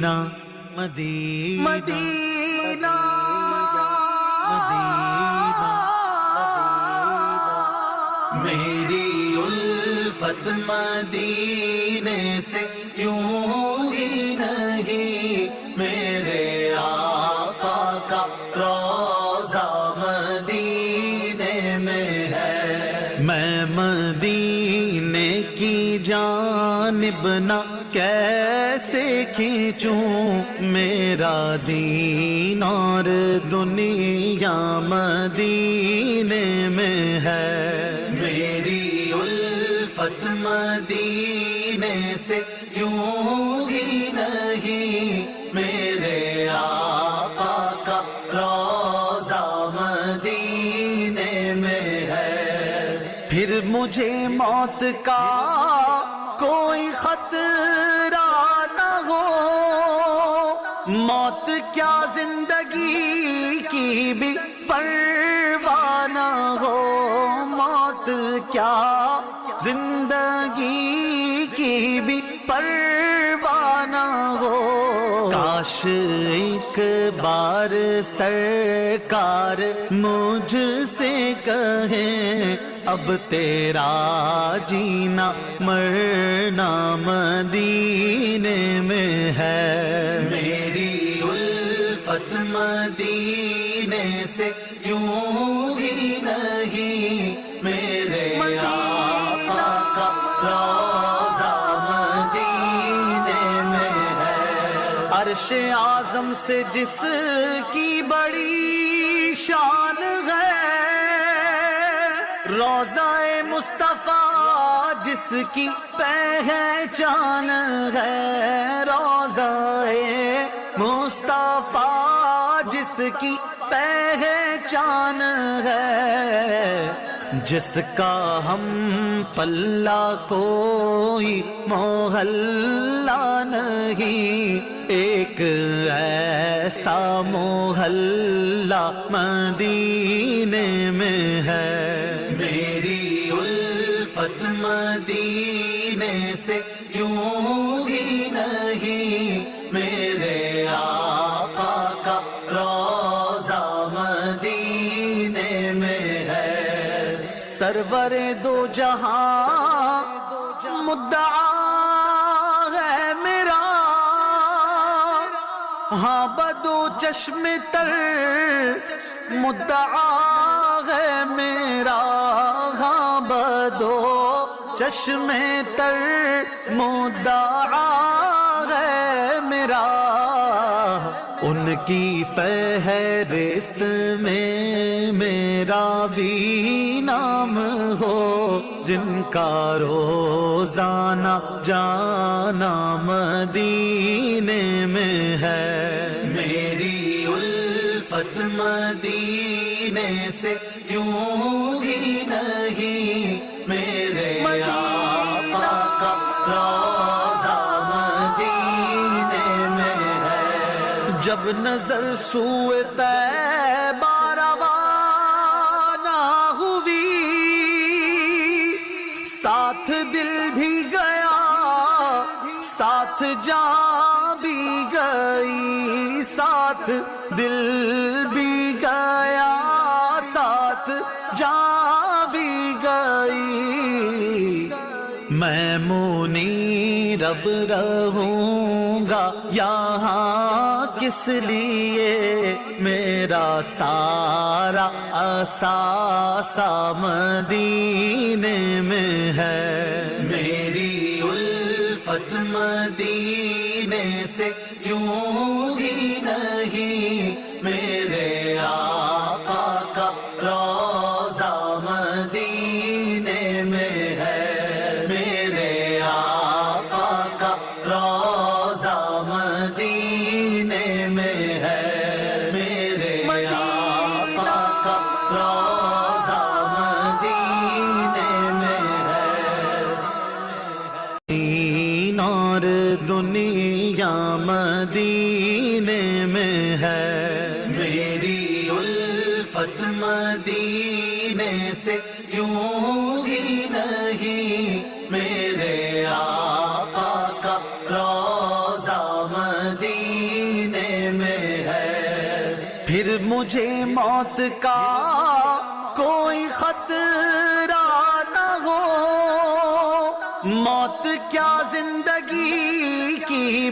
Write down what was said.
مدینہ مدینہ مدینہ میری الفت مدینے سے یوں ہی نہیں، میرے آقا کا روضہ مدینے میں ہے۔ میں مدینے کی جانب نہ کیسے کھینچوں، میرا دین اور دنیا مدینے میں ہے۔ میری الفت مدینے سے یوں ہی نہیں، میرے آقا کا روضہ مدینے میں ہے۔ پھر مجھے موت کا کوئی خطرہ نہ ہو، موت کیا زندگی کی بھی پرواہ نہ ہو، موت کیا زندگی کی بھی پرواہ نہ ہو۔ کاش ایک بار سرکار مجھ سے کہیں، اب تیرا جینا مرنا مدینے میں ہے۔ میری الفت مدینے سے یوں ہی نہیں، میرے آقا کا روضہ مدینے میں ہے۔ عرش اعظم سے جس کی بڑی شان ہے، روضہ مصطفیٰ جس کی پہچان ہے، روضہ مصطفیٰ جس کی پہچان ہے، جس کا ہم پلہ کوئی محلہ نہیں، ایک ایسا محلہ مدینے میں ہے۔ میری الفت مدینے سے یوں ہی نہیں، میرے آقا کا روضہ مدینے میں ہے۔ سرور دو جہاں مدعا ہے میرا، ہاں بدو چشم تر مدعا ہے میرا، ہاں بدو چشم تر مدعا ہے میرا۔ ان کی فہرست میں میرا بھی نام ہو، جن کا روزانہ جانا مدینے میں ہے۔ میری الفت مدینے سے یوں ہی نہیں، میرے آقا کا روضہ مدینے میں ہے۔ جب نظر سوئے طیبہ روانہ ہوئی، ساتھ دل بھی گیا ساتھ جان بھی گئی، ساتھ دل بھی گیا ساتھ جان بھی گئی۔ میں منیرب رہوں گا یہاں کس لیے، میرا سارا اثاثہ مدینے میں ہے۔ میری الفت مدینے سے یوں ہی نہیں، میرے آقا کا روضہ مدینے میں ہے۔ میرے آقا کا روضہ مدینے میں ہے۔ میرے آقا کا روضہ مدینے میں ہے۔ دین اور دنیا مدینے میں ہے۔ میری الفت مدینے سے یوں ہی نہیں، میرے آقا کا روضہ مدینے پھر مجھے موت کا کوئی خطرہ نہ ہو، موت کیا زندگی کی